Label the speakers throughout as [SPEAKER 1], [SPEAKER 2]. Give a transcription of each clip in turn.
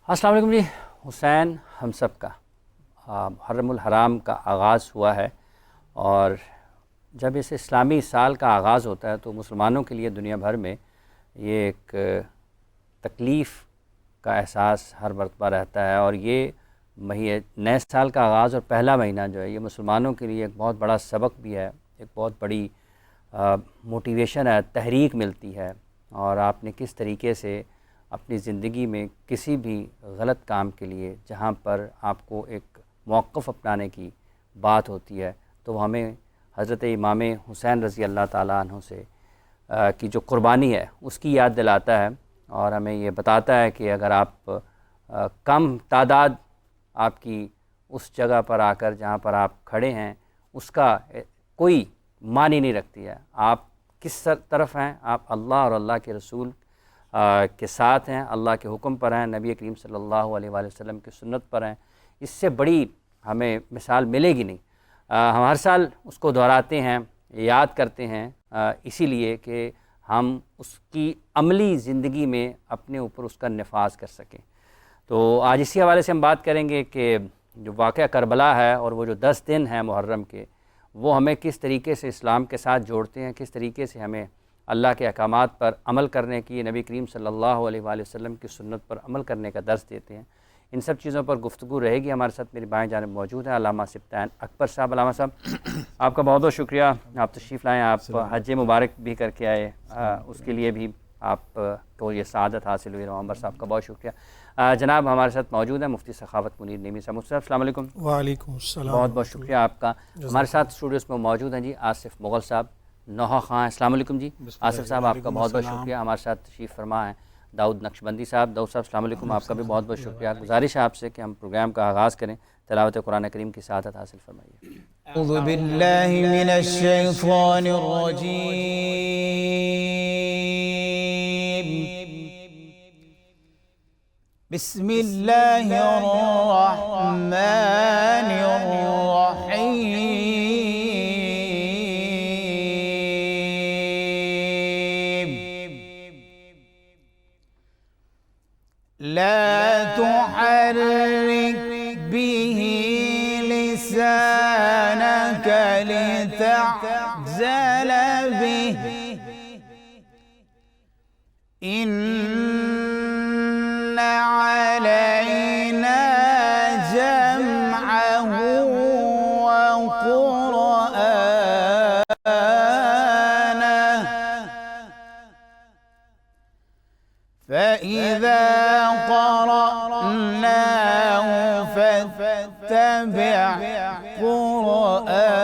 [SPEAKER 1] السلام علیکم جی۔ حسین ہم سب کا محرم الحرام کا آغاز ہوا ہے، اور جب اس اسلامی سال کا آغاز ہوتا ہے تو مسلمانوں کے لیے دنیا بھر میں یہ ایک تکلیف کا احساس ہر مرتبہ رہتا ہے، اور یہ نئے سال کا آغاز اور پہلا مہینہ جو ہے یہ مسلمانوں کے لیے ایک بہت بڑا سبق بھی ہے، ایک بہت بڑی موٹیویشن ہے، تحریک ملتی ہے۔ اور آپ نے کس طریقے سے اپنی زندگی میں کسی بھی غلط کام کے لیے جہاں پر آپ کو ایک موقف اپنانے کی بات ہوتی ہے تو ہمیں حضرت امام حسین رضی اللہ تعالیٰ عنہ سے کی جو قربانی ہے اس کی یاد دلاتا ہے، اور ہمیں یہ بتاتا ہے کہ اگر آپ کم تعداد آپ کی اس جگہ پر آ کر جہاں پر آپ کھڑے ہیں اس کا کوئی معنی نہیں رکھتی ہے۔ آپ کس طرف ہیں؟ آپ اللہ اور اللہ کے رسول کے ساتھ ہیں، اللہ کے حکم پر ہیں، نبی کریم صلی اللہ علیہ وآلہ وسلم کی سنت پر ہیں۔ اس سے بڑی ہمیں مثال ملے گی نہیں۔ ہم ہر سال اس کو دہراتے ہیں، یاد کرتے ہیں، اسی لیے کہ ہم اس کی عملی زندگی میں اپنے اوپر اس کا نفاذ کر سکیں۔ تو آج اسی حوالے سے ہم بات کریں گے کہ جو واقعہ کربلا ہے اور وہ جو 10 دن ہیں محرم کے، وہ ہمیں کس طریقے سے اسلام کے ساتھ جوڑتے ہیں، کس طریقے سے ہمیں اللہ کے احکامات پر عمل کرنے کی، نبی کریم صلی اللہ علیہ وآلہ وسلم کی سنت پر عمل کرنے کا درس دیتے ہیں۔ ان سب چیزوں پر گفتگو رہے گی۔ ہمارے ساتھ میری بائیں جانب موجود ہیں علامہ سبطین اکبر صاحب۔ علامہ صاحب، آپ کا بہت بہت شکریہ، آپ تشریف لائیں، آپ حج مبارک بھی کر کے آئے، اس کے لیے بھی آپ کو یہ سعادت حاصل ہوئی۔ عمر صاحب کا بہت شکریہ۔ جناب ہمارے ساتھ موجود ہیں مفتی سخاوت منیر نیمی صاحب۔ مفتی صاحب السلام علیکم۔
[SPEAKER 2] وعلیکم السلام۔
[SPEAKER 1] بہت بہت شکریہ آپ کا۔ ہمارے ساتھ اسٹوڈیوز میں موجود ہیں جی آصف مغل صاحب، نوحہ خان۔ السلام علیکم جی آصف صاحب، آپ کا بہت بہت شکریہ۔ ہمارے ساتھ تشریف فرما ہیں داؤد نقشبندی صاحب۔ داؤد صاحب السلام علیکم، آپ کا بھی بہت بہت شکریہ۔ گزارش ہے آپ سے کہ ہم پروگرام کا آغاز کریں، تلاوت قرآن کریم کی سعادت حاصل فرمائیے۔
[SPEAKER 3] اعوذ باللہ من الشیطان الرجیم، بسم اللہ الرحمن الرحیم، لا تحرک به لسانك لتعجل به، إن علينا جمعه وقرآنه، فإذا قرأناه فاتبع قرآنه،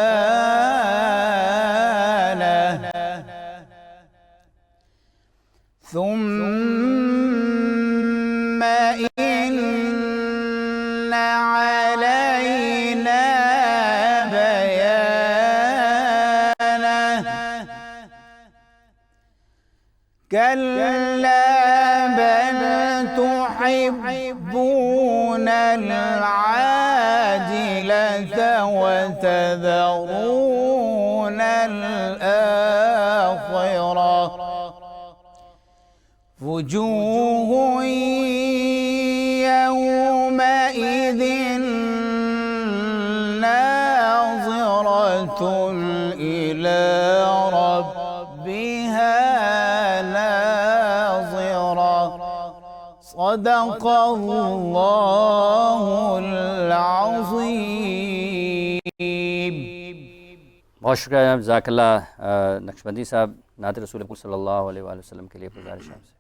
[SPEAKER 3] ثم إن علينا بيانه، كلا بل تحبون العاجلة وتذرون الآخرة، وجوه يومئذ ناظرة إلى ربها ناظرة، صدق اللہ العظیم۔
[SPEAKER 1] بہت شکریہ، جزاک اللہ نقشبندی صاحب۔ نعت رسول صلی اللہ علیہ وآلہ وسلم کے لیے گزارش ہے آپ سے۔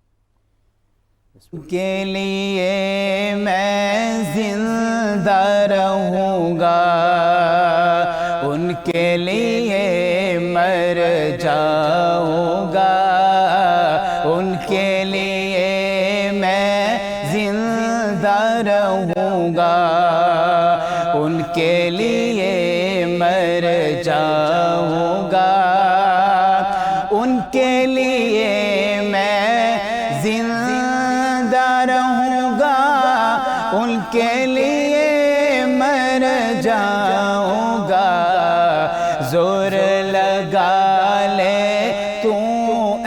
[SPEAKER 3] کے لیے میں زندہ رہوں گا، ان کے لیے مر جاؤں گا، ان کے لیے میں زندہ رہوں گا، ان کے لیے مر جاؤں گا، ان کے لیے میں زندہ رہوں گا، ان کے لیے مر جاؤں گا، زور لگا لے تو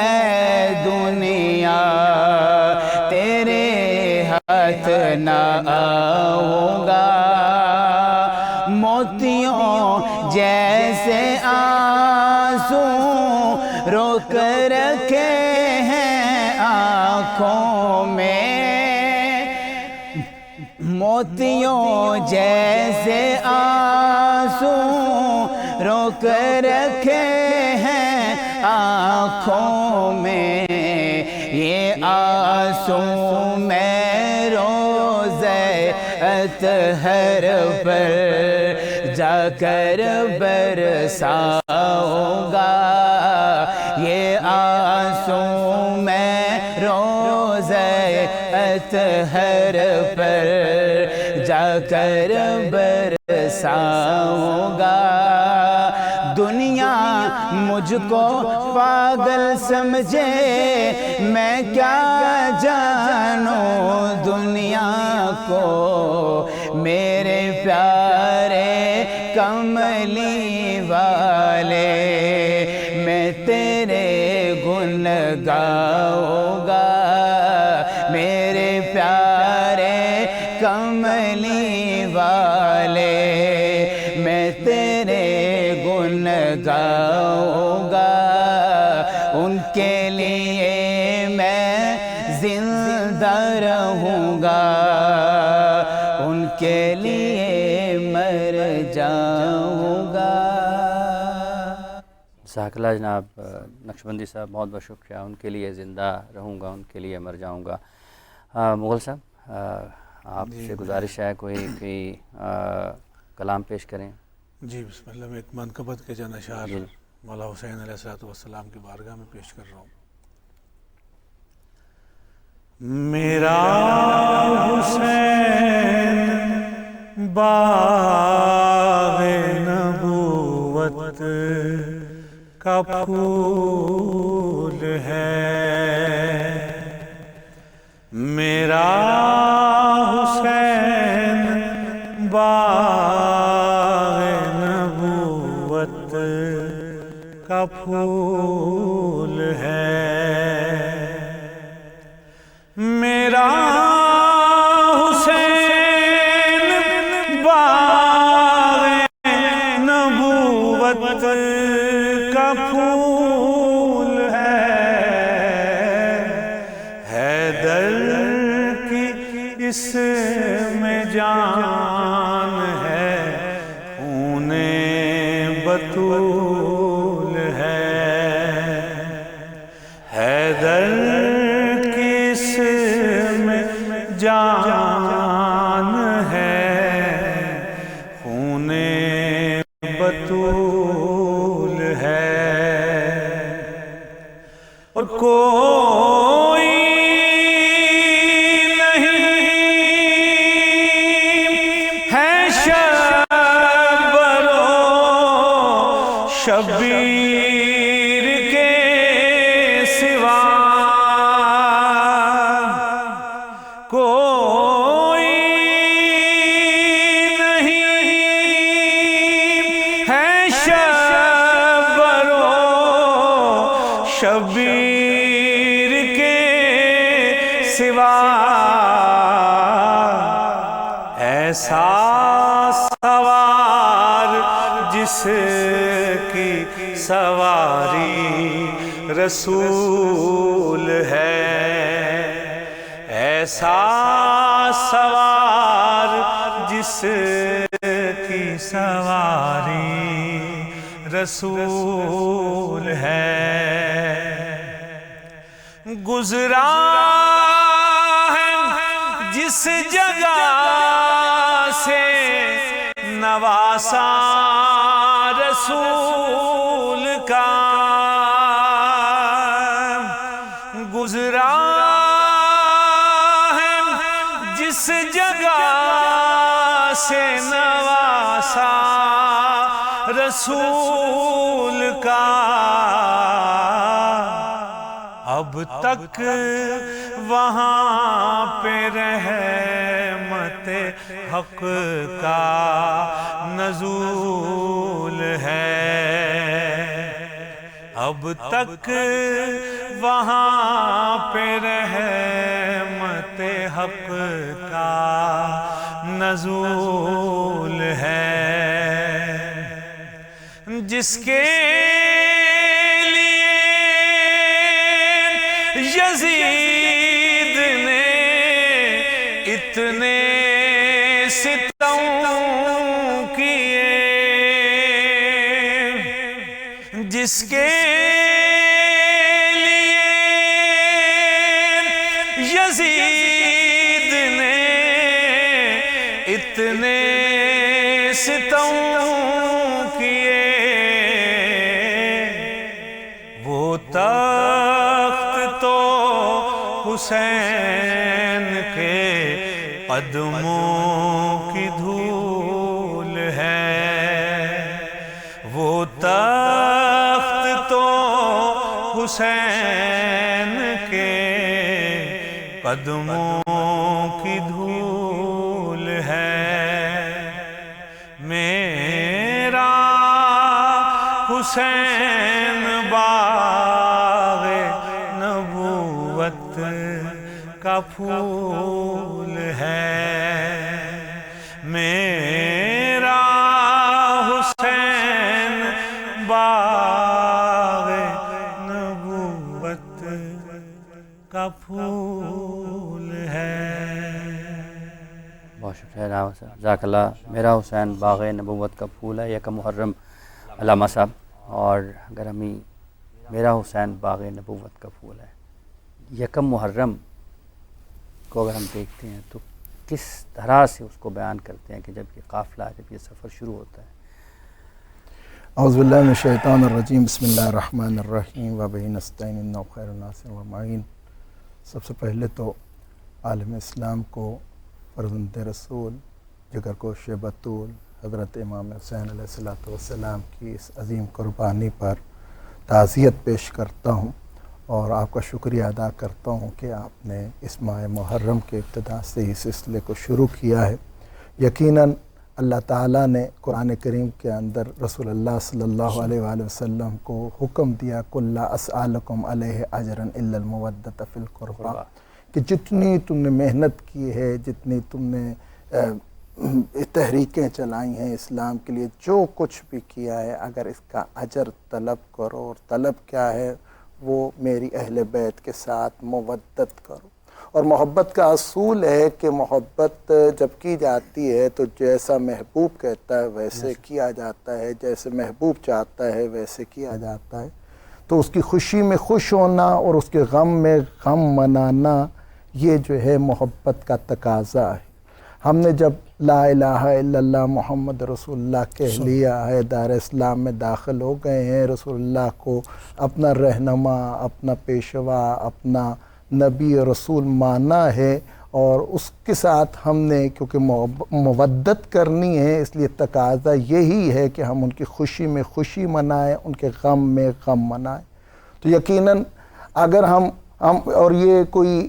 [SPEAKER 3] اے دنیا، تیرے ہاتھ نہ رکھے ہیں آنکھوں میں، موتیوں جیسے آنسو روک رکھے ہیں آنکھوں میں، یہ آنسو میں روزے اطہر پر جا کر برساؤں گا، یہ آنسو میں روزے اطہر پر جا کر برساؤں گا۔ دنیا مجھ کو پاگل سمجھے، میں کیا جانوں دنیا کو، میرے پیارے کملی والے، میں تیرے گن گاؤں گا، میرے پیارے کملی والے، میں تیرے گن گاؤں گا، ان کے لیے میں زندہ رہوں گا، ان کے لیے مر جاؤں گا۔
[SPEAKER 1] جزاک اللہ جناب نقشبندی صاحب، بہت بہت شکریہ۔ ان کے لیے زندہ رہوں گا، ان کے لیے مر جاؤں گا۔ مغل صاحب، آپ سے گزارش ہے کوئی کلام پیش کریں۔
[SPEAKER 2] جی بسم اللہ، میں ایک منقبت کے چند اشعار مولا حسین علیہ السلام کی بارگاہ میں پیش کر رہا ہوں۔ میرا حسین باغ نبوت کا پھول ہے، میرا حسین باغ نبوت کا پھول ہے، میرا حسین باغ نبوت کا پھول ہے، حیدر کی اس میں جان ہے، خون بطول ہے، حیدر کی اس میں جان ہے، خون بطول ہے، اور کوئی شبیر کے سوا، کوئی نہیں ہے شبر و شبیر کے سوا، ایسا سوار جس کی سواری رسول ہے، ایسا سوار جس کی سواری رسول ہے، گزرا ہے جس جگہ سے نواسا رسول کا، گزرا ہے جس جگہ سے نواسا رسول کا، اب تک وہاں پہ رحمت حق کا نزول ہے، اب تک وہاں پہ رحمت حق کا نزول ہے، جس کے لیے
[SPEAKER 4] یزید نے اتنے ستم کیے، جس کے لیے یزید نے اتنے ستم کیے، وہ تخت تو حسین کے قدموں کی دھول ہے، وہ تخت تو حسین کے قدموں کی دھول ہے، میرا حسین باغ نبوت کا پھول ہے، میرا حسین باغ نبوت کا پھول ہے۔
[SPEAKER 1] بہت شکریہ جزاک اللہ۔ میرا حسین باغ نبوت کا پھول ہے، یکم محرم علامہ صاحب، اور اگر ہمیں میرا حسین باغ نبوت کا پھول ہے، یکم محرم کو اگر ہم دیکھتے ہیں تو کس طرح سے اس کو بیان کرتے ہیں کہ جب یہ قافلہ، جب یہ سفر شروع ہوتا ہے؟
[SPEAKER 5] اعوذ باللہ من الشیطان الرجیم، بسم اللہ الرحمن الرحیم، وبہ نستعین انہ خیر الناصر والمعین۔ سب سے پہلے تو عالم اسلام کو فرزند رسول جگر گوش بطول حضرت امام حسین علیہ السلام کی اس عظیم قربانی پر تعزیت پیش کرتا ہوں، اور آپ کا شکریہ ادا کرتا ہوں کہ آپ نے اس ماہ محرم کے ابتدا سے ہی سلسلے کو شروع کیا ہے۔ یقیناً اللہ تعالیٰ نے قرآن کریم کے اندر رسول اللہ صلی اللہ علیہ وآلہ وسلم کو حکم دیا قُلْ لَا أَسْأَلُكُمْ عَلَيْهِ أَجْرًا إِلَّا الْمَوَدَّةَ فِي الْقُرْبَى، کہ جتنی تم نے محنت کی ہے، جتنی تم نے تحریکیں چلائی ہیں اسلام کے لیے، جو کچھ بھی کیا ہے، اگر اس کا اجر طلب کرو، اور طلب کیا ہے وہ میری اہل بیت کے ساتھ مودت کرو۔ اور محبت کا اصول ہے کہ محبت جب کی جاتی ہے تو جیسا محبوب کہتا ہے ویسے کیا جاتا ہے، جیسے محبوب چاہتا ہے ویسے کیا جاتا ہے۔ تو اس کی خوشی میں خوش ہونا اور اس کے غم میں غم منانا، یہ جو ہے محبت کا تقاضا ہے۔ ہم نے جب لا الہ الا اللہ محمد رسول اللہ کہہ لیا ہے، دار اسلام میں داخل ہو گئے ہیں، رسول اللہ کو اپنا رہنما، اپنا پیشوا، اپنا نبی رسول مانا ہے، اور اس کے ساتھ ہم نے کیونکہ مودت کرنی ہے، اس لیے تقاضا یہی ہے کہ ہم ان کی خوشی میں خوشی منائیں، ان کے غم میں غم منائیں۔ تو یقیناً اگر ہم اور یہ کوئی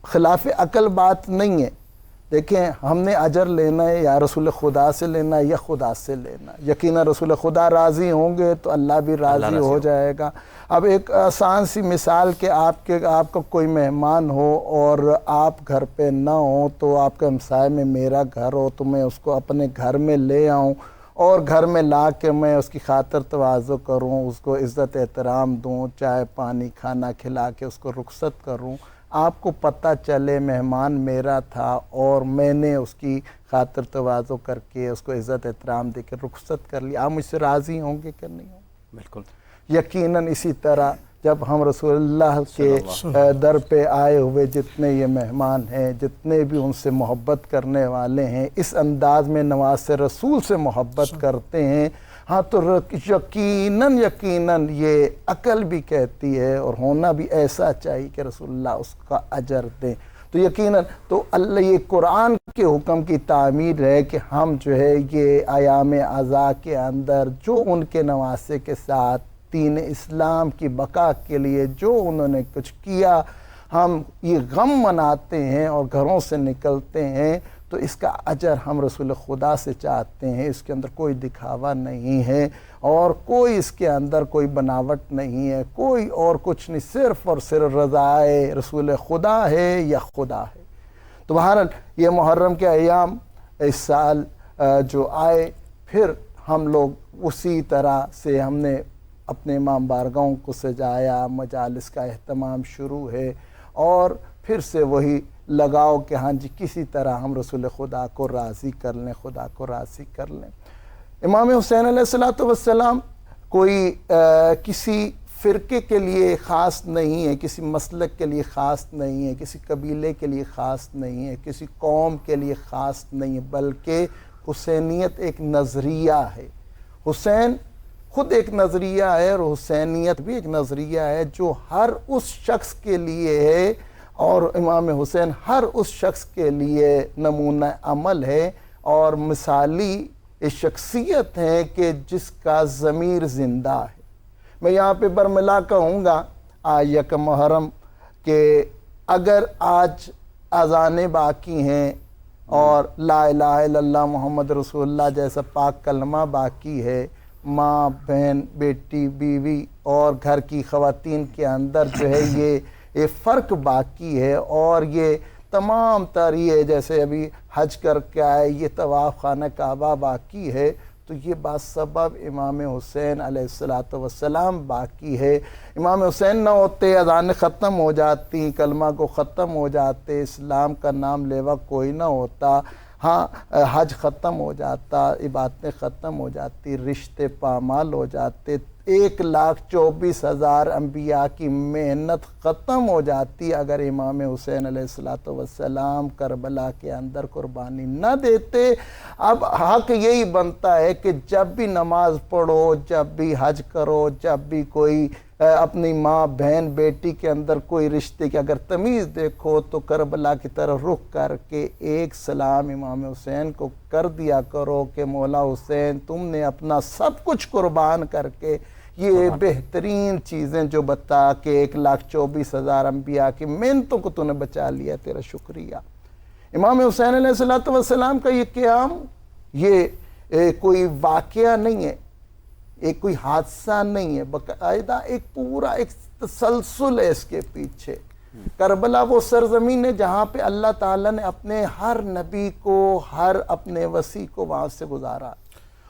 [SPEAKER 5] خلاف عقل بات نہیں ہے، دیکھیں ہم نے اجر لینا ہے یا رسول خدا سے لینا ہے یا خدا سے لینا ہے، یقیناً رسول خدا راضی ہوں گے تو اللہ بھی راضی ہو جائے گا۔ اب ایک آسان سی مثال کہ آپ کا کوئی مہمان ہو اور آپ گھر پہ نہ ہو، تو آپ کے ہمسائے میں میرا گھر ہو تو میں اس کو اپنے گھر میں لے آؤں اور گھر میں لا کے میں اس کی خاطر تواضع کروں، اس کو عزت احترام دوں، چائے پانی کھانا کھلا کے اس کو رخصت کروں، آپ کو پتہ چلے مہمان میرا تھا اور میں نے اس کی خاطر تواضع کر کے اس کو عزت احترام دے کے رخصت کر لی، آپ مجھ سے راضی ہوں گے کہ نہیں ہوں؟
[SPEAKER 1] بالکل۔
[SPEAKER 5] یقیناً اسی طرح جب ہم رسول اللہ کے در پہ آئے ہوئے جتنے یہ مہمان ہیں، جتنے بھی ان سے محبت کرنے والے ہیں، اس انداز میں نواز رسول سے محبت کرتے ہیں، ہاں تو یقیناً یہ عقل بھی کہتی ہے اور ہونا بھی ایسا چاہیے کہ رسول اللہ اس کا اجر دیں۔ تو یقیناً تو اللہ یہ قرآن کے حکم کی تعمیر ہے کہ ہم جو ہے یہ ایام عزا کے اندر جو ان کے نواسے کے ساتھ دین اسلام کی بقا کے لیے جو انہوں نے کچھ کیا، ہم یہ غم مناتے ہیں اور گھروں سے نکلتے ہیں، تو اس کا اجر ہم رسول خدا سے چاہتے ہیں۔ اس کے اندر کوئی دکھاوا نہیں ہے اور کوئی اس کے اندر کوئی بناوٹ نہیں ہے، کوئی اور کچھ نہیں، صرف اور صرف رضائے رسول خدا ہے یا خدا ہے۔ تو بہرحال یہ محرم کے ایام اس سال جو آئے، پھر ہم لوگ اسی طرح سے ہم نے اپنے امام بارگاہوں کو سجایا، مجالس کا اہتمام شروع ہے، اور پھر سے وہی لگاؤ کہ ہاں جی کسی طرح ہم رسول خدا کو راضی کر لیں، خدا کو راضی کر لیں۔ امام حسین علیہ السلام کوئی کسی فرقے کے لیے خاص نہیں ہے، کسی مسلک کے لیے خاص نہیں ہے، کسی قبیلے کے لیے خاص نہیں ہے، کسی قوم کے لیے خاص نہیں ہے، بلکہ حسینیت ایک نظریہ ہے۔ حسین خود ایک نظریہ ہے، اور حسینیت بھی ایک نظریہ ہے جو ہر اس شخص کے لیے ہے، اور امام حسین ہر اس شخص کے لیے نمونہ عمل ہے اور مثالی شخصیت ہے کہ جس کا ضمیر زندہ ہے۔ میں یہاں پہ برملا کہوں گا آج یکم محرم کہ اگر آج اذانیں باقی ہیں اور لا الہ الا اللہ محمد رسول اللہ جیسا پاک کلمہ باقی ہے، ماں، بہن، بیٹی، بیوی اور گھر کی خواتین کے اندر جو ہے یہ فرق باقی ہے، اور یہ تمام تاریخ جیسے ابھی حج کر کے آئے، یہ طواف خانہ کعبہ باقی ہے، تو یہ بات سبب امام حسین علیہ السلام باقی ہے۔ امام حسین نہ ہوتے اذان ختم ہو جاتی، کلمہ کو ختم ہو جاتے، اسلام کا نام لیوا کوئی نہ ہوتا، ہاں حج ختم ہو جاتا، عبادتیں ختم ہو جاتی، رشتے پامال ہو جاتے، 1,24,000 انبیاء کی محنت ختم ہو جاتی اگر امام حسین علیہ السلام کربلا کے اندر قربانی نہ دیتے۔ اب حق یہی بنتا ہے کہ جب بھی نماز پڑھو، جب بھی حج کرو، جب بھی کوئی اپنی ماں، بہن، بیٹی کے اندر کوئی رشتے کی اگر تمیز دیکھو تو کربلا کی طرف رخ کر کے ایک سلام امام حسین کو کر دیا کرو کہ مولا حسین تم نے اپنا سب کچھ قربان کر کے یہ بہترین چیزیں جو بتا کہ 1,24,000 انبیاء کی محنتوں کو تو نے بچا لیا، تیرا شکریہ۔ امام حسین علیہ السلام کا یہ قیام یہ کوئی واقعہ نہیں ہے، ایک کوئی حادثہ نہیں ہے، باقاعدہ ایک پورا ایک تسلسل ہے اس کے پیچھے۔ کربلا وہ سرزمین ہے جہاں پہ اللہ تعالیٰ نے اپنے ہر نبی کو، ہر اپنے وسیع کو وہاں سے گزارا،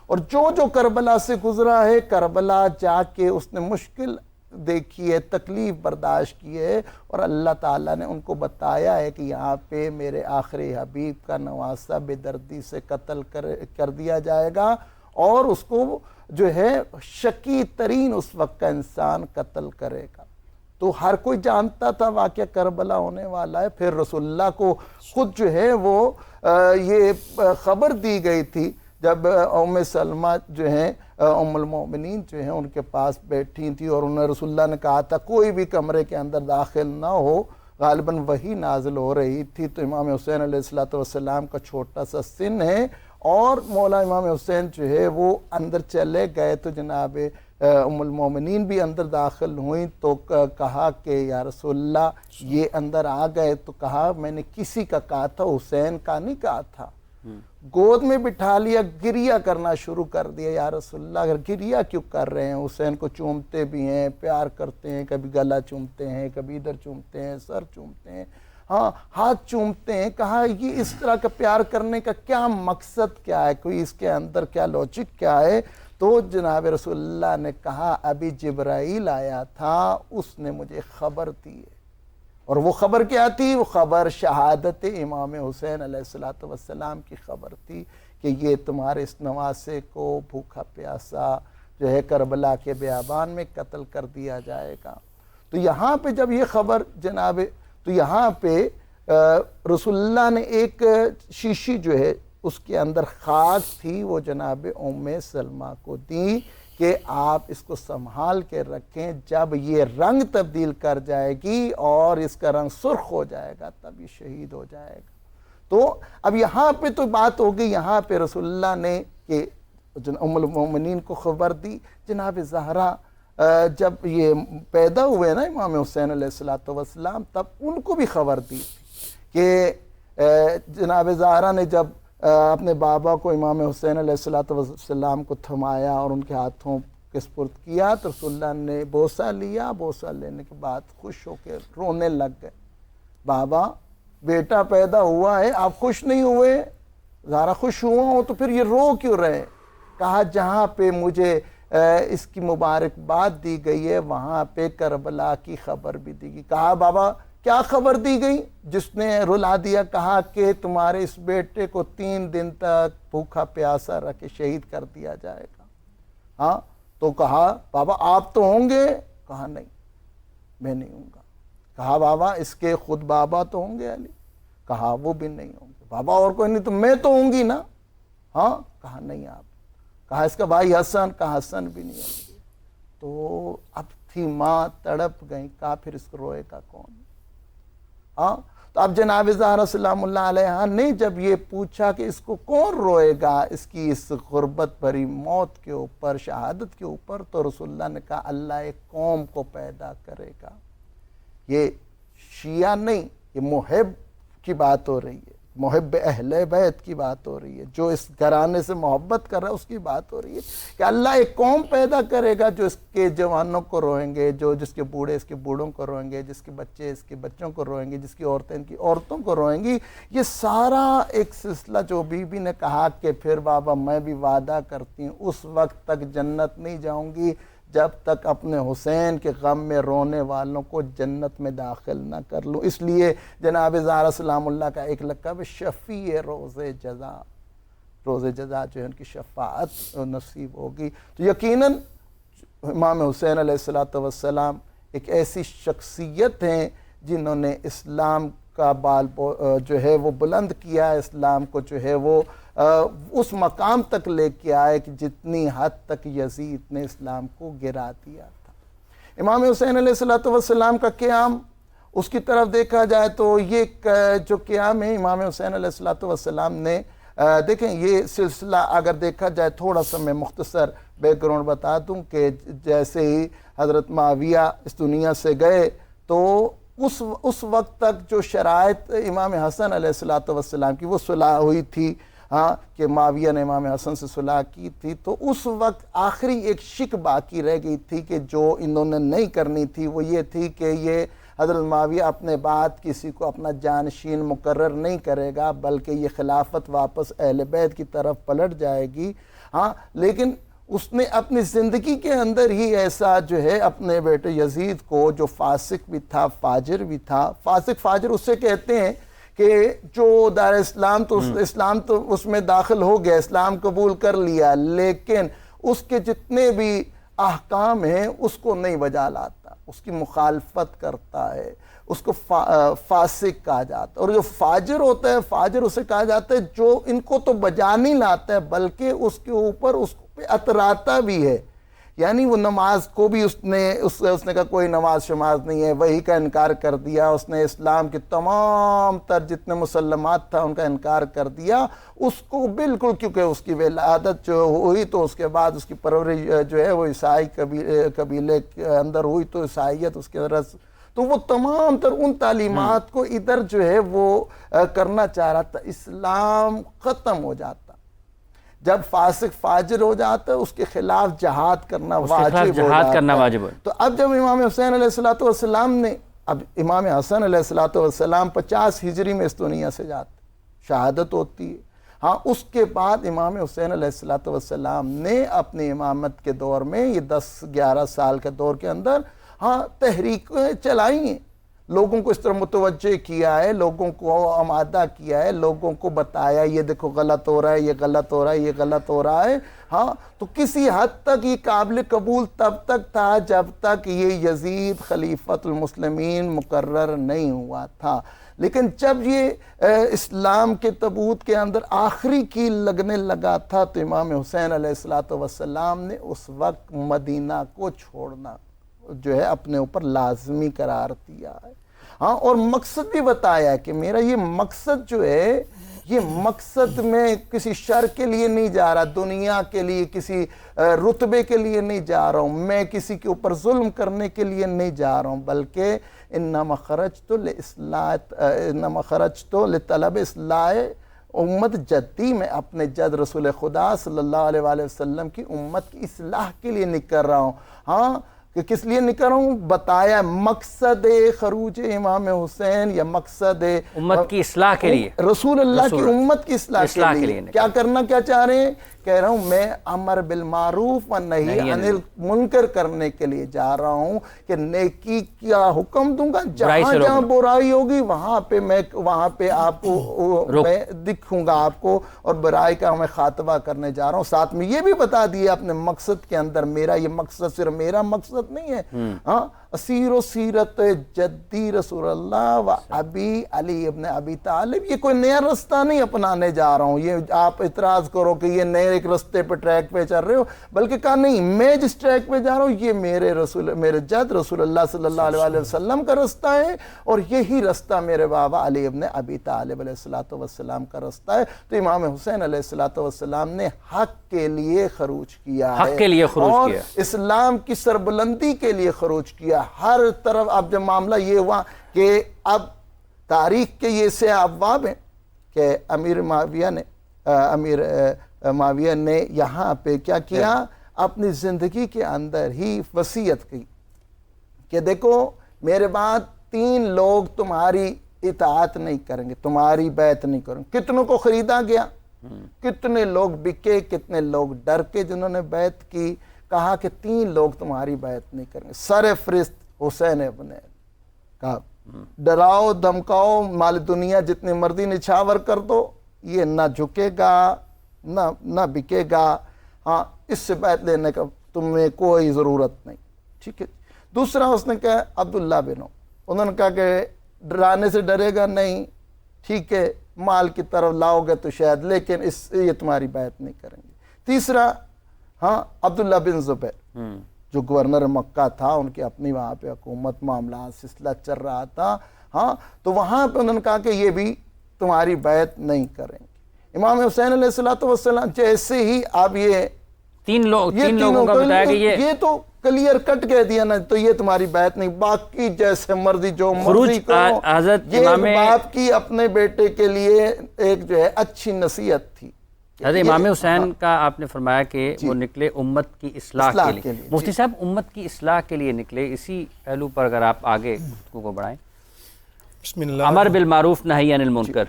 [SPEAKER 5] اور جو کربلا سے گزرا ہے، کربلا جا کے اس نے مشکل دیکھی ہے، تکلیف برداشت کی ہے، اور اللہ تعالیٰ نے ان کو بتایا ہے کہ یہاں پہ میرے آخری حبیب کا نواسہ بے دردی سے قتل کر دیا جائے گا، اور اس کو جو ہے شقی ترین اس وقت کا انسان قتل کرے گا۔ تو ہر کوئی جانتا تھا واقعہ کربلا ہونے والا ہے۔ پھر رسول اللہ کو خود جو ہے وہ یہ خبر دی گئی تھی جب ام سلمہ جو ہیں ام المومنین جو ہیں ان کے پاس بیٹھی تھی، اور انہیں رسول اللہ نے کہا تھا کوئی بھی کمرے کے اندر داخل نہ ہو، غالباً وہی نازل ہو رہی تھی، تو امام حسین علیہ السلام کا چھوٹا سا سن ہے، اور مولا امام حسین جو ہے وہ اندر چلے گئے، تو جناب ام المومنین بھی اندر داخل ہوئیں، تو کہا کہ یا رسول اللہ یہ اندر آ گئے، تو کہا میں نے کسی کا کہا تھا، حسین کا نہیں کہا تھا۔ گود میں بٹھا لیا، گریہ کرنا شروع کر دیا، یا رسول اللہ اگر گریہ کیوں کر رہے ہیں؟ حسین کو چومتے بھی ہیں، پیار کرتے ہیں، کبھی گلا چومتے ہیں، کبھی ادھر چومتے ہیں، سر چومتے ہیں، ہاں ہاتھ چومتے ہیں۔ کہا یہ اس طرح کا پیار کرنے کا کیا مقصد کیا ہے، کوئی اس کے اندر کیا لوجک کیا ہے؟ تو جناب رسول اللہ نے کہا ابھی جبرائیل آیا تھا، اس نے مجھے خبر دی ہے، اور وہ خبر کیا تھی؟ وہ خبر شہادت امام حسین علیہ السلام کی خبر تھی کہ یہ تمہارے اس نواسے کو بھوکا پیاسا جو ہے کربلا کے بیابان میں قتل کر دیا جائے گا۔ تو یہاں پہ جب یہ خبر جناب، تو یہاں پہ رسول اللہ نے ایک شیشی جو ہے اس کے اندر خاک تھی، وہ جناب ام سلمہ کو دی کہ آپ اس کو سنبھال کے رکھیں، جب یہ رنگ تبدیل کر جائے گی اور اس کا رنگ سرخ ہو جائے گا تب یہ شہید ہو جائے گا۔ تو اب یہاں پہ تو بات ہوگی، یہاں پہ رسول اللہ نے کہ ام المومنین کو خبر دی۔ جناب زہرا جب یہ پیدا ہوئے نا امام حسین علیہ السلام، تب ان کو بھی خبر دی کہ جناب زہرا نے جب اپنے بابا کو امام حسین علیہ السلام کو تھمایا اور ان کے ہاتھوں کے سپرد کیا، تو رسول اللہ نے بوسہ لیا، بوسہ لینے کے بعد خوش ہو کے رونے لگ گئے۔ بابا بیٹا پیدا ہوا ہے، آپ خوش نہیں ہوئے؟ زہرا خوش ہوا ہو تو پھر یہ رو کیوں رہے؟ کہا جہاں پہ مجھے اس کی مبارکباد دی گئی ہے، وہاں پہ کربلا کی خبر بھی دی گئی۔ کہا بابا کیا خبر دی گئی؟ جس نے رلا دیا، کہا کہ تمہارے اس بیٹے کو 3 دن تک بھوکا پیاسا رکھ کے شہید کر دیا جائے گا۔ ہاں تو کہا بابا آپ تو ہوں گے؟ کہا نہیں میں نہیں ہوں گا۔ کہا بابا اس کے خود بابا تو ہوں گے علی؟ کہا وہ بھی نہیں ہوں گے۔ بابا اور کوئی نہیں؟ تو میں تو ہوں گی نا؟ ہاں کہا نہیں آپ۔ کہا اس کا بھائی حسن؟ کہا حسن بھی نہیں ہوں گے۔ تو اب تھی ماں تڑپ گئی، کہا پھر اس کو روئے گا کون؟ ہاں تو اب جناب زہرا سلام اللہ علیہا نے جب یہ پوچھا کہ اس کو کون روئے گا اس کی اس غربت بھری موت کے اوپر، شہادت کے اوپر، تو رسول اللہ نے کہا اللہ ایک قوم کو پیدا کرے گا۔ یہ شیعہ نہیں، یہ محب کی بات ہو رہی ہے، محب اہل بیت کی بات ہو رہی ہے، جو اس گھرانے سے محبت کر رہا ہے اس کی بات ہو رہی ہے کہ اللہ ایک قوم پیدا کرے گا جو اس کے جوانوں کو روئیں گے، جو جس کے بوڑھے اس کے بوڑھوں کو روئیں گے، جس کے بچے اس کے بچوں کو روئیں گے، جس کی عورتیں ان کی عورتوں کو روئیں گی۔ یہ سارا ایک سلسلہ جو بی بی نے کہا کہ پھر بابا میں بھی وعدہ کرتی ہوں اس وقت تک جنت نہیں جاؤں گی جب تک اپنے حسین کے غم میں رونے والوں کو جنت میں داخل نہ کر لوں۔ اس لیے جناب زہرا سلام اللہ کا ایک لقب شفیع روز جزا، روز جزا جو ہے ان کی شفاعت نصیب ہوگی۔ تو یقیناً امام حسین علیہ السلام ایک ایسی شخصیت ہیں جنہوں نے اسلام کا بال جو ہے وہ بلند کیا ہے، اسلام کو جو ہے وہ اس مقام تک لے کے آئے کہ جتنی حد تک یزید نے اسلام کو گرا دیا تھا۔ امام حسین علیہ السلام کا قیام اس کی طرف دیکھا جائے تو یہ جو قیام ہے امام حسین علیہ السلام نے، دیکھیں یہ سلسلہ اگر دیکھا جائے، تھوڑا سا میں مختصر بیک گراؤنڈ بتا دوں کہ جیسے ہی حضرت معاویہ اس دنیا سے گئے تو اس وقت تک جو شرائط امام حسن علیہ السلام کی وہ صلح ہوئی تھی، ہاں کہ معاویہ نے امام حسن سے صلح کی تھی، تو اس وقت آخری ایک شک باقی رہ گئی تھی کہ جو انہوں نے نہیں کرنی تھی وہ یہ تھی کہ یہ حضرت معاویہ اپنے بعد کسی کو اپنا جانشین مقرر نہیں کرے گا بلکہ یہ خلافت واپس اہل بیت کی طرف پلٹ جائے گی۔ ہاں لیکن اس نے اپنی زندگی کے اندر ہی ایسا جو ہے اپنے بیٹے یزید کو، جو فاسق بھی تھا فاجر بھی تھا، فاسق فاجر اسے کہتے ہیں کہ جو دار اسلام تو اسلام تو اس میں داخل ہو گیا، اسلام قبول کر لیا، لیکن اس کے جتنے بھی احکام ہیں اس کو نہیں بجا لاتا، اس کی مخالفت کرتا ہے، اس کو فاسق کہا جاتا ہے۔ اور جو فاجر ہوتا ہے، فاجر اسے کہا جاتا ہے جو ان کو تو بجا نہیں لاتا ہے بلکہ اس کے اوپر اس پہ اتراتا بھی ہے، یعنی وہ نماز کو بھی اس نے کہا کوئی نماز شماز نہیں ہے، وہی کا انکار کر دیا، اس نے اسلام کے تمام تر جتنے مسلمات تھا ان کا انکار کر دیا، اس کو بالکل، کیونکہ اس کی ولادت جو ہوئی تو اس کے بعد اس کی پرورش جو ہے وہ عیسائی قبیلے کے اندر ہوئی تو عیسائیت اس کے رس، تو وہ تمام تر ان تعلیمات کو ادھر جو ہے وہ کرنا چاہ رہا تھا۔ اسلام ختم ہو جاتا جب فاسق فاجر ہو جاتا ہے، اس کے خلاف جہاد کرنا واجب ہے۔ تو اب جب امام حسین علیہ السلام نے، اب امام حسن علیہ السلام 50 ہجری میں اس دنیا سے جاتے، شہادت ہوتی ہے، ہاں اس کے بعد امام حسین علیہ السلام نے اپنی امامت کے دور میں یہ 10-11 سال کے دور کے اندر ہاں تحریکیں چلائی ہیں، لوگوں کو اس طرح متوجہ کیا ہے، لوگوں کو آمادہ کیا ہے، لوگوں کو بتایا یہ دیکھو غلط ہو رہا ہے، یہ غلط ہو رہا ہے، یہ غلط ہو رہا ہے۔ ہاں تو کسی حد تک یہ قابل قبول تب تک تھا جب تک یہ یزید خلیفۃ المسلمین مقرر نہیں ہوا تھا، لیکن جب یہ اسلام کے تابوت کے اندر آخری کیل لگنے لگا تھا تو امام حسین علیہ السلام نے اس وقت مدینہ کو چھوڑنا جو ہے اپنے اوپر لازمی قرار دیا ہے، ہاں اور مقصد بھی بتایا کہ میرا یہ مقصد جو ہے، یہ مقصد میں کسی شر کے لیے نہیں جا رہا، دنیا کے لیے، کسی رتبے کے لیے نہیں جا رہا ہوں، میں کسی کے اوپر ظلم کرنے کے لیے نہیں جا رہا ہوں، بلکہ انما خرجت لطلب اصلاح امت جدی، میں اپنے جد رسول خدا صلی اللہ علیہ وآلہ وسلم کی امت کی اصلاح کے لیے نکل رہا ہوں۔ ہاں کہ کس لیے نکل رہا ہوں بتایا، مقصد خروج امام حسین یا مقصد
[SPEAKER 1] امت کی اصلاح کے لیے،
[SPEAKER 5] رسول اللہ کی امت کی اصلاح کے لیے کیا کرنا کیا چاہ رہے ہیں کہہ رہا ہوں میں امر بالمعروف و نہی عن المنکر کرنے کے لیے جا رہا ہوں کہ نیکی کیا حکم دوں گا، جہاں جہاں برائی ہوگی وہاں پہ آپ کو میں دکھوں گا آپ کو، اور برائی کا میں خاتمہ کرنے جا رہا ہوں۔ ساتھ میں یہ بھی بتا دیا اپنے مقصد کے اندر، میرا یہ مقصد صرف میرا مقصد نہیں ہے، ہاں اسیر و سیرت جدی رسول اللہ و ابی علی ابن ابی طالب، یہ کوئی نیا رستہ نہیں اپنانے جا رہا ہوں۔ یہ آپ اعتراض کرو کہ یہ نئے ایک رستے پہ ٹریک پہ چل رہے ہو، بلکہ کہا نہیں، میں جس ٹریک پہ جا رہا ہوں یہ میرے جد رسول اللہ صلی اللہ علیہ وسلم کا رستہ ہے، اور یہی رستہ میرے بابا علی ابن ابی طالب علیہ السلام کا رستہ ہے۔ تو امام حسین علیہ السلام نے حق کے لیے خروج کیا ہے،
[SPEAKER 1] حق کے لیے خروج
[SPEAKER 5] اور
[SPEAKER 1] کیا،
[SPEAKER 5] اسلام کی سربلندی کے لیے خروج کیا۔ ہر طرف اب جب معاملہ یہ ہوا کہ اب تاریخ کے یہ سے ابواب ہیں کہ امیر معاویہ نے یہاں پہ کیا کیا، اپنی زندگی کے اندر ہی وصیت کی کہ دیکھو میرے بعد 3 لوگ تمہاری اطاعت نہیں کریں گے، تمہاری بیعت نہیں کریں گے۔ کتنوں کو خریدا گیا، کتنے لوگ بکے، کتنے لوگ ڈر کے جنہوں نے بیعت کی۔ کہا کہ 3 لوگ تمہاری بیعت نہیں کریں گے، سر فہرست حسین ابن کہا ڈراؤ دمکاؤ مال دنیا جتنی مرضی نچھاور کر دو، یہ نہ جھکے گا نہ بکے گا، ہاں اس سے بیعت لینے کا تمہیں کوئی ضرورت نہیں، ٹھیک ہے۔ دوسرا اس نے کہا عبداللہ بن عمر، انہوں نے کہا کہ ڈرانے سے ڈرے گا نہیں، ٹھیک ہے مال کی طرف لاؤ گے تو شاید، لیکن یہ تمہاری بیعت نہیں کریں گے۔ تیسرا ہاں عبداللہ بن زبیر جو گورنر مکہ تھا، ان کی اپنی وہاں پہ حکومت معاملات سلسلہ چل رہا تھا، ہاں تو وہاں پہ انہوں نے کہا کہ یہ بھی تمہاری بیعت نہیں کریں گے۔ امام حسین علیہ السلام جیسے ہی اب یہ
[SPEAKER 1] 3 لوگوں کا بتایا کہ یہ
[SPEAKER 5] تو کلیئر کٹ کہہ دیا نا، تو یہ تمہاری بیعت نہیں، باقی جیسے مرضی جو مرضی کرو۔
[SPEAKER 1] حضرت
[SPEAKER 5] یہ
[SPEAKER 1] امام
[SPEAKER 5] باپ کی اپنے بیٹے کے لیے ایک جو ہے اچھی نصیحت تھی۔
[SPEAKER 1] حضرت امام حسین کا آپ نے فرمایا کہ وہ نکلے امت کی اصلاح کے لیے۔ مفتی صاحب امت کی اصلاح کے لیے نکلے، اسی پہلو پر اگر آپ آگے گفتگو کو بڑھائیں۔
[SPEAKER 6] بسم اللہ
[SPEAKER 1] امر بالمعروف نہی عن المنکر۔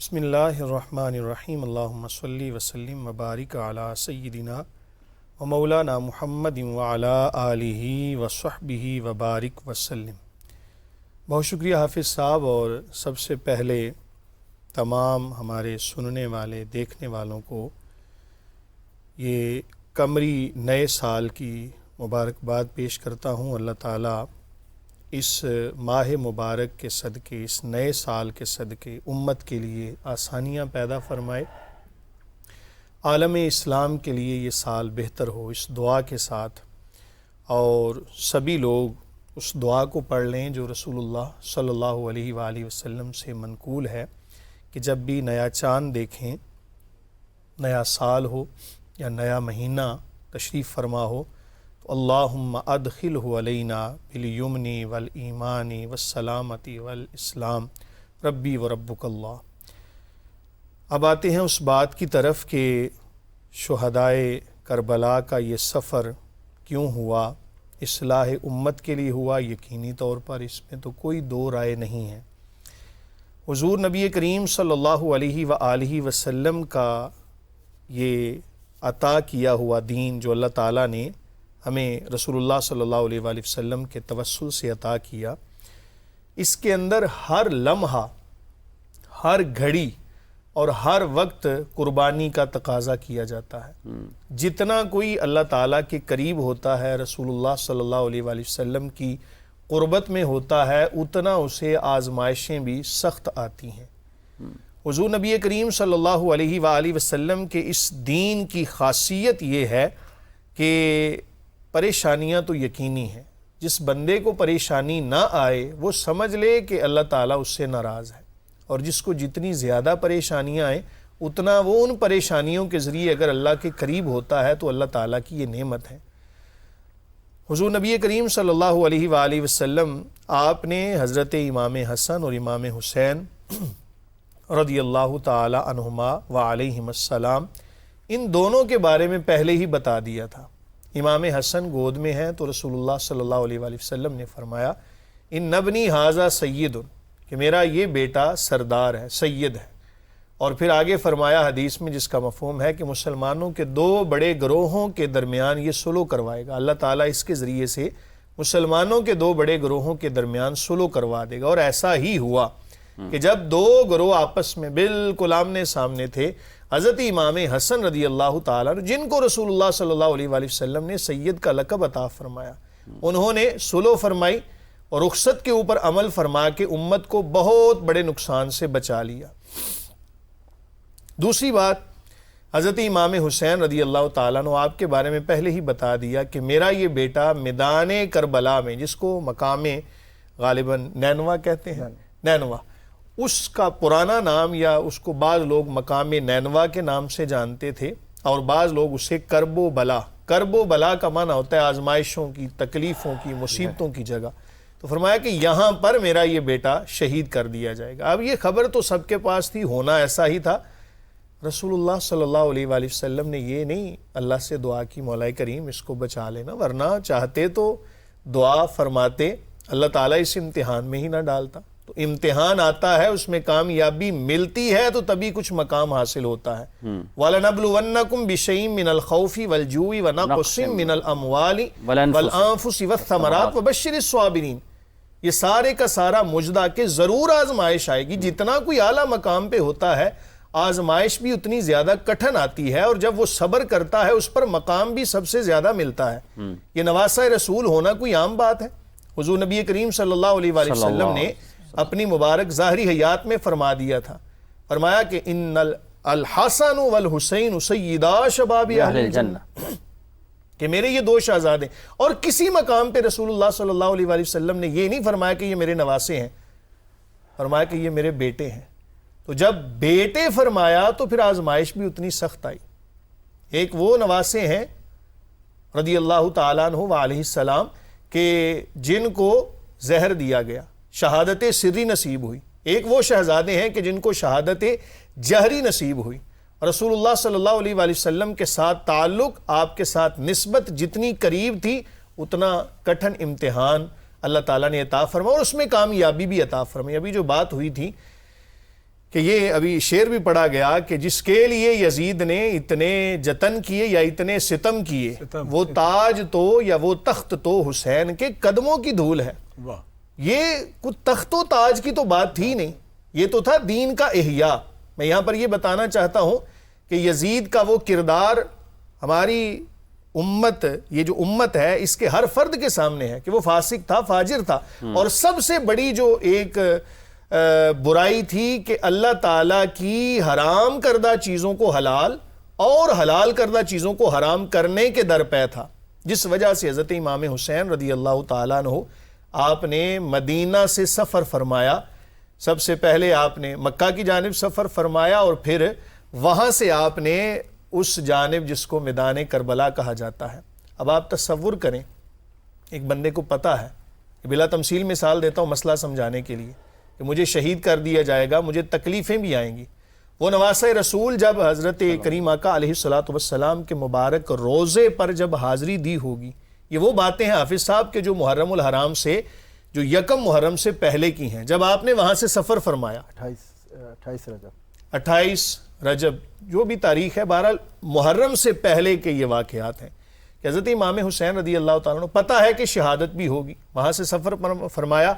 [SPEAKER 6] بسم اللہ الرحمن الرحیم، اللہم صلی وسلم وبارک علی سیدنا و مولانا محمد وعلی آلہ وصحبہ وبارک وسلم۔ بہت شکریہ حافظ صاحب، اور سب سے پہلے تمام ہمارے سننے والے دیکھنے والوں کو یہ قمری نئے سال کی مبارکباد پیش کرتا ہوں۔ اللہ تعالیٰ اس ماہ مبارک کے صدقے، اس نئے سال کے صدقے امت کے لیے آسانیاں پیدا فرمائے، عالم اسلام کے لیے یہ سال بہتر ہو، اس دعا کے ساتھ، اور سبھی لوگ اس دعا کو پڑھ لیں جو رسول اللہ صلی اللہ علیہ وآلہ وسلم سے منقول ہے کہ جب بھی نیا چاند دیکھیں، نیا سال ہو یا نیا مہینہ تشریف فرما ہو، تو اللہم ادخلہ علینا بالیمن والایمان والسلامت والاسلام ربی و ربک اللہ۔ اب آتے ہیں اس بات کی طرف کہ شہدائے کربلا کا یہ سفر کیوں ہوا؟ اصلاح امت کے لیے ہوا، یقینی طور پر، اس میں تو کوئی دو رائے نہیں ہے۔ حضور نبی کریم صلی اللہ علیہ وآلہ وسلم کا یہ عطا کیا ہوا دین جو اللہ تعالیٰ نے ہمیں رسول اللہ صلی اللہ علیہ وآلہ وسلم کے توسل سے عطا کیا، اس کے اندر ہر لمحہ، ہر گھڑی اور ہر وقت قربانی کا تقاضا کیا جاتا ہے۔ جتنا کوئی اللہ تعالیٰ کے قریب ہوتا ہے، رسول اللہ صلی اللہ علیہ وآلہ وسلم کی قربت میں ہوتا ہے، اتنا اسے آزمائشیں بھی سخت آتی ہیں۔ حضور نبی کریم صلی اللہ علیہ وآلہ وسلم کے اس دین کی خاصیت یہ ہے کہ پریشانیاں تو یقینی ہیں۔ جس بندے کو پریشانی نہ آئے وہ سمجھ لے کہ اللہ تعالیٰ اس سے ناراض ہے، اور جس کو جتنی زیادہ پریشانیاں آئیں اتنا وہ ان پریشانیوں کے ذریعے اگر اللہ کے قریب ہوتا ہے تو اللہ تعالیٰ کی یہ نعمت ہے۔ حضور نبی کریم صلی اللہ علیہ وآلہ وسلم آپ نے حضرت امام حسن اور امام حسین رضی اللہ تعالی عنہما وعلیہم السلام، ان دونوں کے بارے میں پہلے ہی بتا دیا تھا۔ امام حسن گود میں ہیں تو رسول اللہ صلی اللہ علیہ وآلہ وسلم نے فرمایا ان ابنی ھذا سید، کہ میرا یہ بیٹا سردار ہے، سید ہے۔ اور پھر آگے فرمایا حدیث میں، جس کا مفہوم ہے کہ مسلمانوں کے دو بڑے گروہوں کے درمیان یہ صلح کروائے گا، اللہ تعالیٰ اس کے ذریعے سے مسلمانوں کے دو بڑے گروہوں کے درمیان صلح کروا دے گا۔ اور ایسا ہی ہوا کہ جب دو گروہ آپس میں بالکل آمنے سامنے تھے، حضرت امام حسن رضی اللہ تعالیٰ جن کو رسول اللہ صلی اللہ علیہ وآلہ وسلم نے سید کا لقب عطا فرمایا، انہوں نے صلح فرمائی اور رخصت کے اوپر عمل فرما کے امت کو بہت بڑے نقصان سے بچا لیا۔ دوسری بات، حضرت امام حسین رضی اللہ تعالیٰ نے آپ کے بارے میں پہلے ہی بتا دیا کہ میرا یہ بیٹا میدان کربلا میں، جس کو مقام غالباً نینوا کہتے ہیں، نینوا، اس کا پرانا نام یا اس کو بعض لوگ مقام نینوا کے نام سے جانتے تھے، اور بعض لوگ اسے کرب و بلا، کرب و بلا کا معنی ہوتا ہے آزمائشوں کی، تکلیفوں کی، مصیبتوں کی جگہ۔ تو فرمایا کہ یہاں پر میرا یہ بیٹا شہید کر دیا جائے گا۔ اب یہ خبر تو سب کے پاس تھی، ہونا ایسا ہی تھا۔ رسول اللہ صلی اللہ علیہ وآلہ وسلم نے یہ نہیں اللہ سے دعا کی مولا کریم اس کو بچا لینا، ورنہ چاہتے تو دعا فرماتے، اللہ تعالیٰ اس امتحان میں ہی نہ ڈالتا۔ تو امتحان آتا ہے، اس میں کامیابی ملتی ہے تو تبھی کچھ مقام حاصل ہوتا ہے۔ وَلَنَبْلُوَنَّكُمْ بِشَيْءٍ مِّنَ الْخَوْفِ وَالْجُوعِ وَنَقْصٍ مِّنَ الْأَمْوَالِ وَالْأَنفُسِ وَالثَّمَرَاتِ وَبَشِّرِ الصَّابِرِينَ۔ یہ سارے کا سارا مجدہ کہ ضرور آزمائش آئے گی، جتنا کوئی اعلیٰ مقام پہ ہوتا ہے آزمائش بھی اتنی زیادہ کٹھن آتی ہے، اور جب وہ صبر کرتا ہے اس پر مقام بھی سب سے زیادہ ملتا ہے۔ یہ نواسہ رسول ہونا کوئی عام بات ہے؟ حضور نبی کریم صلی اللہ علیہ وآلہ وسلم نے اپنی مبارک ظاہری حیات میں فرما دیا تھا، فرمایا کہ ان الحسن والحسین سیدا شباب اہل الجنہ، کہ میرے یہ دو شہزادے، اور کسی مقام پہ رسول اللہ صلی اللہ علیہ وآلہ وسلم نے یہ نہیں فرمایا کہ یہ میرے نواسے ہیں، فرمایا کہ یہ میرے بیٹے ہیں۔ تو جب بیٹے فرمایا تو پھر آزمائش بھی اتنی سخت آئی۔ ایک وہ نواسے ہیں رضی اللہ تعالیٰ عنہ وعلیہ السلام کہ جن کو زہر دیا گیا، شہادت سری نصیب ہوئی۔ ایک وہ شہزادے ہیں کہ جن کو شہادت جہری نصیب ہوئی۔ رسول اللہ صلی اللہ علیہ وآلہ وسلم کے ساتھ تعلق، آپ کے ساتھ نسبت جتنی قریب تھی، اتنا کٹھن امتحان اللہ تعالیٰ نے عطا فرمایا، اور اس میں کامیابی بھی عطا فرمائی۔ ابھی جو بات ہوئی تھی کہ یہ ابھی شعر بھی پڑھا گیا کہ جس کے لیے یزید نے اتنے جتن کیے یا اتنے ستم کیے، وہ تاج تو یا وہ تخت تو حسین کے قدموں کی دھول ہے۔ یہ کچھ تخت و تاج کی تو بات تھی نہیں، یہ تو تھا دین کا احیاء۔ میں یہاں پر یہ بتانا چاہتا ہوں کہ یزید کا وہ کردار ہماری امت، یہ جو امت ہے، اس کے ہر فرد کے سامنے ہے کہ وہ فاسق تھا، فاجر تھا، اور سب سے بڑی جو ایک برائی تھی کہ اللہ تعالیٰ کی حرام کردہ چیزوں کو حلال اور حلال کردہ چیزوں کو حرام کرنے کے در پہ تھا، جس وجہ سے حضرت امام حسین رضی اللہ تعالیٰ عنہ آپ نے مدینہ سے سفر فرمایا۔ سب سے پہلے آپ نے مکہ کی جانب سفر فرمایا، اور پھر وہاں سے آپ نے اس جانب جس کو میدان کربلا کہا جاتا ہے۔ اب آپ تصور کریں، ایک بندے کو پتہ ہے، بلا تمثیل مثال دیتا ہوں مسئلہ سمجھانے کے لیے، کہ مجھے شہید کر دیا جائے گا، مجھے تکلیفیں بھی آئیں گی۔ وہ نواسہ رسول جب حضرت کریم آقا علیہ السلام کے مبارک روزے پر جب حاضری دی ہوگی، یہ وہ باتیں ہیں حافظ صاحب کے جو محرم الحرام سے، جو یکم محرم سے پہلے کی ہیں، جب آپ نے وہاں سے سفر فرمایا، 28 رجب جو بھی تاریخ ہے، بہرحال محرم سے پہلے کے یہ واقعات ہیں کہ حضرت امام حسین رضی اللہ تعالیٰ عنہ پتہ ہے کہ شہادت بھی ہوگی، وہاں سے سفر فرمایا،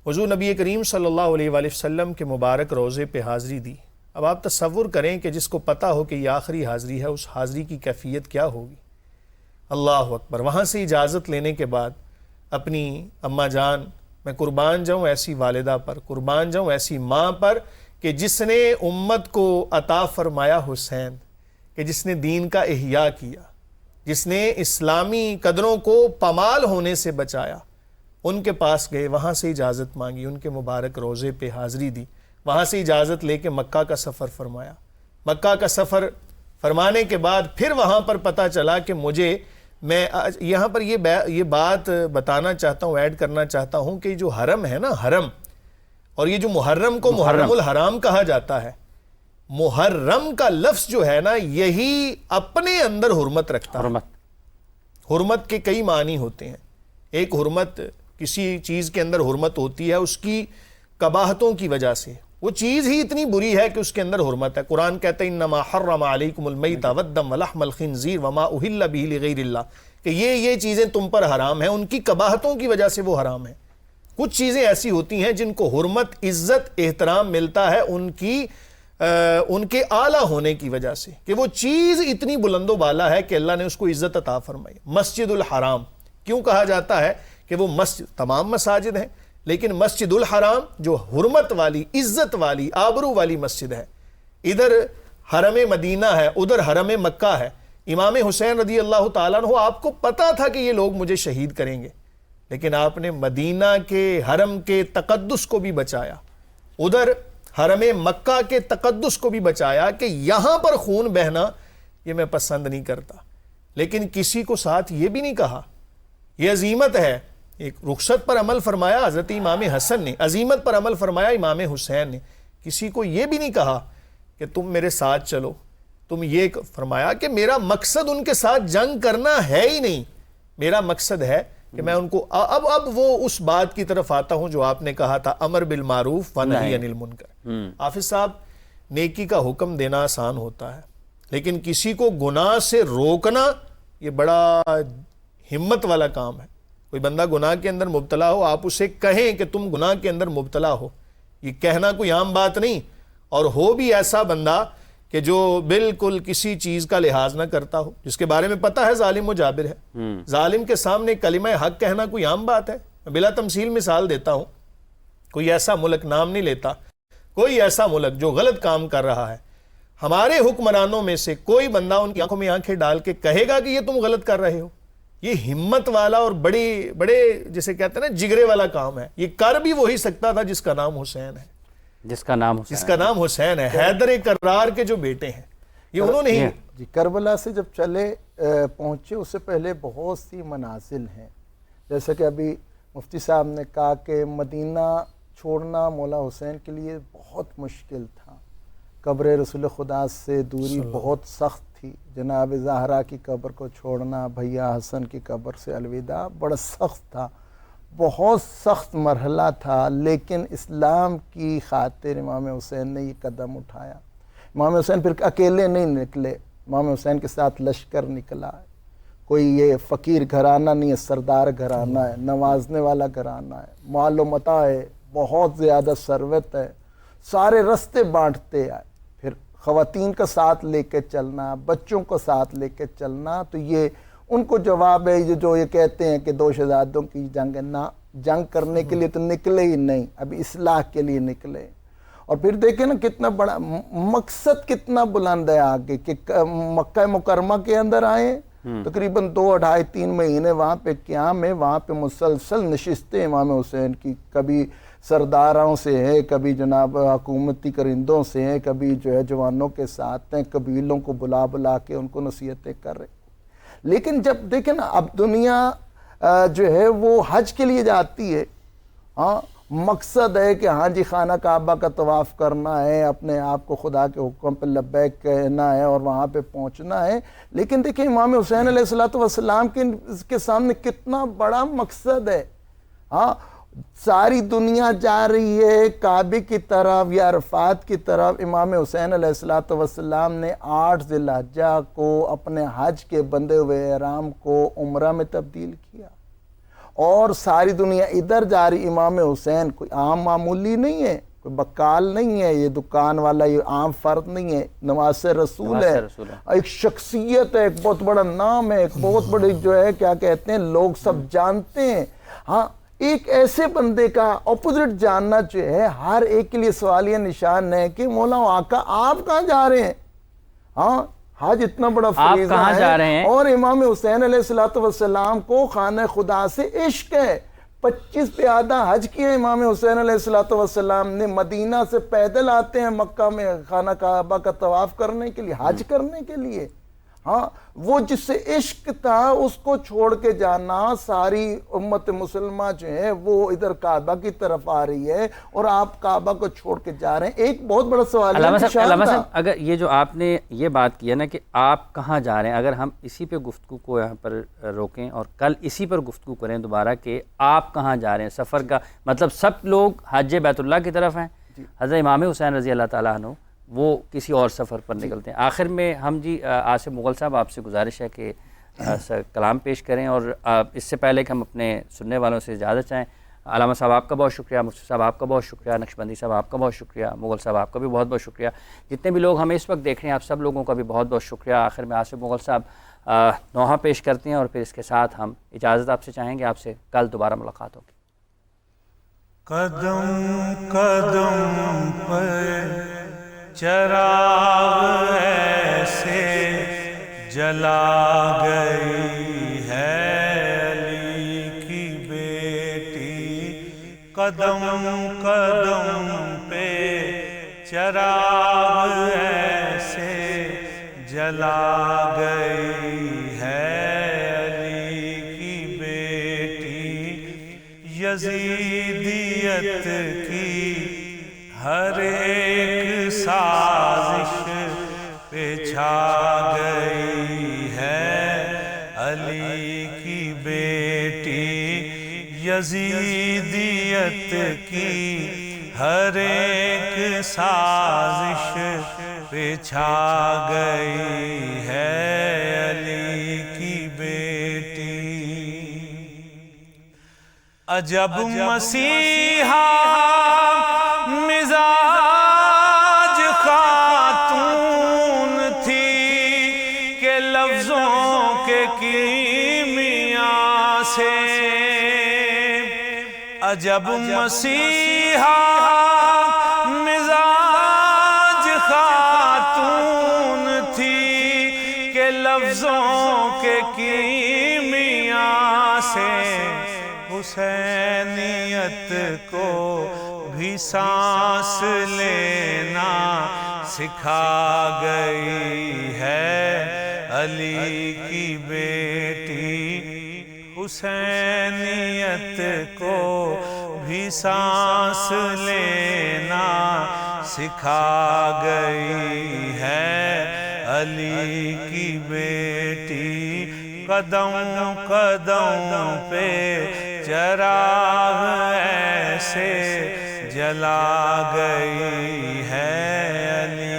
[SPEAKER 6] حضور نبی کریم صلی اللہ علیہ وآلہ وسلم کے مبارک روزے پہ حاضری دی۔ اب آپ تصور کریں کہ جس کو پتہ ہو کہ یہ آخری حاضری ہے، اس حاضری کی کیفیت کیا ہوگی۔ اللہ اکبر۔ وہاں سے اجازت لینے کے بعد اپنی اماں جان، میں قربان جاؤں ایسی والدہ پر، قربان جاؤں ایسی ماں پر کہ جس نے امت کو عطا فرمایا حسین، کہ جس نے دین کا احیاء کیا، جس نے اسلامی قدروں کو پامال ہونے سے بچایا، ان کے پاس گئے، وہاں سے اجازت مانگی، ان کے مبارک روزے پہ حاضری دی، وہاں سے اجازت لے کے مکہ کا سفر فرمایا۔ مکہ کا سفر فرمانے کے بعد پھر وہاں پر پتہ چلا کہ میں یہاں پر یہ بات بتانا چاہتا ہوں، ایڈ کرنا چاہتا ہوں کہ جو حرم ہے نا، حرم، اور یہ جو محرم کو محرم الحرام کہا جاتا ہے، محرم کا لفظ جو ہے نا، یہی اپنے اندر حرمت رکھتا ہے۔ حرمت کے کئی معنی ہوتے ہیں۔ ایک حرمت، کسی چیز کے اندر حرمت ہوتی ہے اس کی قباحتوں کی وجہ سے، وہ چیز ہی اتنی بری ہے کہ اس کے اندر حرمت ہے. قرآن کہتا ہے انما حرم علیکم المیت والدم ولحم الخنزیر وما اہل بہ لغیر اللہ, کہ یہ چیزیں تم پر حرام ہیں, ان کی قباحتوں کی وجہ سے وہ حرام ہیں. کچھ چیزیں ایسی ہوتی ہیں جن کو حرمت, عزت, احترام ملتا ہے ان کے اعلیٰ ہونے کی وجہ سے, کہ وہ چیز اتنی بلند و بالا ہے کہ اللہ نے اس کو عزت عطا فرمائی. مسجد الحرام کیوں کہا جاتا ہے کہ وہ مسجد, تمام مساجد ہیں لیکن مسجد الحرام جو حرمت والی, عزت والی, آبرو والی مسجد ہے, ادھر حرم مدینہ ہے, ادھر حرم مکہ ہے. امام حسین رضی اللہ تعالیٰ عنہ, آپ کو پتا تھا کہ یہ لوگ مجھے شہید کریں گے, لیکن آپ نے مدینہ کے حرم کے تقدس کو بھی بچایا, ادھر حرم مکہ کے تقدس کو بھی بچایا, کہ یہاں پر خون بہنا یہ میں پسند نہیں کرتا. لیکن کسی کو ساتھ یہ بھی نہیں کہا, یہ عظیمت ہے. ایک رخصت پر عمل فرمایا حضرت امام حسن نے, عظیمت پر عمل فرمایا امام حسین نے. کسی کو یہ بھی نہیں کہا کہ تم میرے ساتھ چلو, تم یہ فرمایا کہ میرا مقصد ان کے ساتھ جنگ کرنا ہے ہی نہیں, میرا مقصد ہے کہ میں ان کو اب وہ اس بات کی طرف آتا ہوں جو آپ نے کہا تھا, امر بالمعروف و نہی عن المنکر. حافظ صاحب, نیکی کا حکم دینا آسان ہوتا ہے, لیکن کسی کو گناہ سے روکنا یہ بڑا ہمت والا کام ہے. کوئی بندہ گناہ کے اندر مبتلا ہو, آپ اسے کہیں کہ تم گناہ کے اندر مبتلا ہو, یہ کہنا کوئی عام بات نہیں. اور ہو بھی ایسا بندہ کہ جو بالکل کسی چیز کا لحاظ نہ کرتا ہو, جس کے بارے میں پتا ہے ظالم و جابر ہے, ظالم کے سامنے کلمہ حق کہنا کوئی عام بات ہے. بلا تمثیل مثال دیتا ہوں, کوئی ایسا ملک, نام نہیں لیتا, کوئی ایسا ملک جو غلط کام کر رہا ہے, ہمارے حکمرانوں میں سے کوئی بندہ ان کی آنکھوں میں آنکھیں ڈال کے کہے گا کہ یہ تم غلط کر رہے ہو. یہ ہمت والا اور بڑے جسے کہتے ہیں نا جگرے والا کام ہے. یہ کر بھی وہی سکتا تھا جس کا نام حسین ہے, جس کا نام حسین ہے, حیدر کرار کے جو بیٹے ہیں, یہ انہوں نے ہی.
[SPEAKER 5] جی, کربلا سے جب چلے پہنچے اس سے پہلے بہت سی منازل ہیں, جیسا کہ ابھی مفتی صاحب نے کہا کہ مدینہ چھوڑنا مولا حسین کے لیے بہت مشکل تھا. قبر رسول خدا سے دوری بہت سخت تھی. جناب زہرا کی قبر کو چھوڑنا, بھیا حسن کی قبر سے الوداع بڑا سخت تھا, بہت سخت مرحلہ تھا. لیکن اسلام کی خاطر امام حسین نے یہ قدم اٹھایا. امام حسین پھر اکیلے نہیں نکلے, امام حسین کے ساتھ لشکر نکلا. کوئی یہ فقیر گھرانہ نہیں ہے, سردار گھرانہ ہے, نوازنے والا گھرانہ ہے, مال و متاع ہے, بہت زیادہ ثروت ہے, سارے رستے بانٹتے آئے. پھر خواتین کا ساتھ لے کے چلنا, بچوں کو ساتھ لے کے چلنا, تو یہ ان کو جواب ہے جو یہ کہتے ہیں کہ دو شہزادوں کی جنگ ہے. نہ, جنگ کرنے کے لیے تو نکلے ہی نہیں, ابھی اصلاح کے لیے نکلے. اور پھر دیکھیں نا کتنا بڑا مقصد, کتنا بلند ہے آگے, کہ مکہ مکرمہ کے اندر آئے, تقریباً 2, 2.5, 3 مہینے وہاں پہ قیام ہے, وہاں پہ مسلسل نشستیں امام حسین کی, کبھی سرداروں سے ہے, کبھی جناب حکومتی کرندوں سے ہیں, کبھی جو ہے جوانوں کے ساتھ ہیں, قبیلوں کو بلا کے ان کو نصیحتیں کر رہے. لیکن جب دیکھیں نا اب دنیا جو ہے وہ حج کے لیے جاتی ہے, ہاں مقصد ہے کہ ہاں جی خانہ کعبہ کا طواف کرنا ہے, اپنے آپ کو خدا کے حکم پہ لبیک کہنا ہے اور وہاں پہ پہنچنا ہے. لیکن دیکھیں امام حسین علیہ السلام کے سامنے کتنا بڑا مقصد ہے. ہاں, ساری دنیا جا رہی ہے کعبے کی طرف یا عرفات کی طرف, امام حسین علیہ السلام نے 8 ذی الحجہ کو اپنے حج کے بندھے ہوئے احرام کو عمرہ میں تبدیل کیا, اور ساری دنیا ادھر جا رہی. امام حسین کوئی عام معمولی نہیں ہے, کوئی بکال نہیں ہے, یہ دکان والا یہ عام فرد نہیں ہے, نواسِ رسول ہے, ایک شخصیت ہے, ایک بہت بڑا نام ہے, ایک بہت بڑی جو ہے کیا کہتے ہیں لوگ سب جانتے ہیں. ہاں, ایک ایسے بندے کا اپوزٹ جاننا جو ہے ہر ایک کے لیے سوالیہ نشان ہے کہ مولا آقا آپ کہاں جا رہے ہیں. ہاں, حج اتنا بڑا فریضہ ہے, اور امام حسین علیہ السلام کو خانہ خدا سے عشق ہے. 25 پیادہ حج کیے امام حسین علیہ السلام نے, مدینہ سے پیدل آتے ہیں مکہ میں خانہ کعبہ کا طواف کرنے کے لیے, حج کرنے کے لیے. ہاں, وہ جس سے عشق تھا اس کو چھوڑ کے جانا, ساری امت مسلمہ جو ہے وہ ادھر کعبہ کی طرف آ رہی ہے اور آپ کعبہ کو چھوڑ کے جا رہے ہیں, ایک بہت بڑا سوال ہے.
[SPEAKER 1] علامہ صاحب, اگر یہ جو آپ نے یہ بات کیا نا کہ آپ کہاں جا رہے ہیں, اگر ہم اسی پہ گفتگو کو یہاں پر روکیں اور کل اسی پر گفتگو کریں دوبارہ کہ آپ کہاں جا رہے ہیں, سفر کا مطلب سب لوگ حج بیت اللہ کی طرف ہیں, حضرت امام حسین رضی اللہ تعالیٰ عنہ وہ کسی اور سفر پر نکلتے ہیں. آخر میں ہم جی آصف مغل صاحب آپ سے گزارش ہے کہ کلام پیش کریں، اور اس سے پہلے کہ ہم اپنے سننے والوں سے اجازت چاہیں، علامہ صاحب آپ کا بہت شکریہ، مفتی صاحب آپ کا بہت شکریہ، نقشبندی صاحب آپ کا بہت شکریہ، مغل صاحب آپ کا بھی بہت بہت شکریہ، جتنے بھی لوگ ہمیں اس وقت دیکھ رہے ہیں آپ سب لوگوں کا بھی بہت بہت شکریہ. آخر میں آصف مغل صاحب نوحہ پیش کرتے ہیں اور پھر اس کے ساتھ ہم اجازت آپ سے چاہیں گے. آپ سے کل دوبارہ ملاقات ہوگی.
[SPEAKER 4] قدم قدم پر چراغ ایسے جلا گئی ہے علی کی بیٹی. قدم قدم پہ چراغ ایسے جلا گئی ہے علی کی بیٹی. یزیدیت کی ہر ایک سازش پہ چھا گئی ہے علی کی بیٹی. یزیدیت کی ہر ایک سازش پہ چھا گئی ہے علی کی بیٹی. عجب مسیحا مزاج خاتون تھی کہ لفظوں کے کیمیا سے. عجب مسیحا مزاج خاتون تھی کہ لفظوں کے کیمیا سے حسینیت کو بھی سانس لینا سکھا گئی ہے علی کی بیٹی. حسینیت کو بھی سانس لینا سکھا گئی ہے علی کی بیٹی. قدم قدم پہ چراغ ایسے جلا گئی ہے علی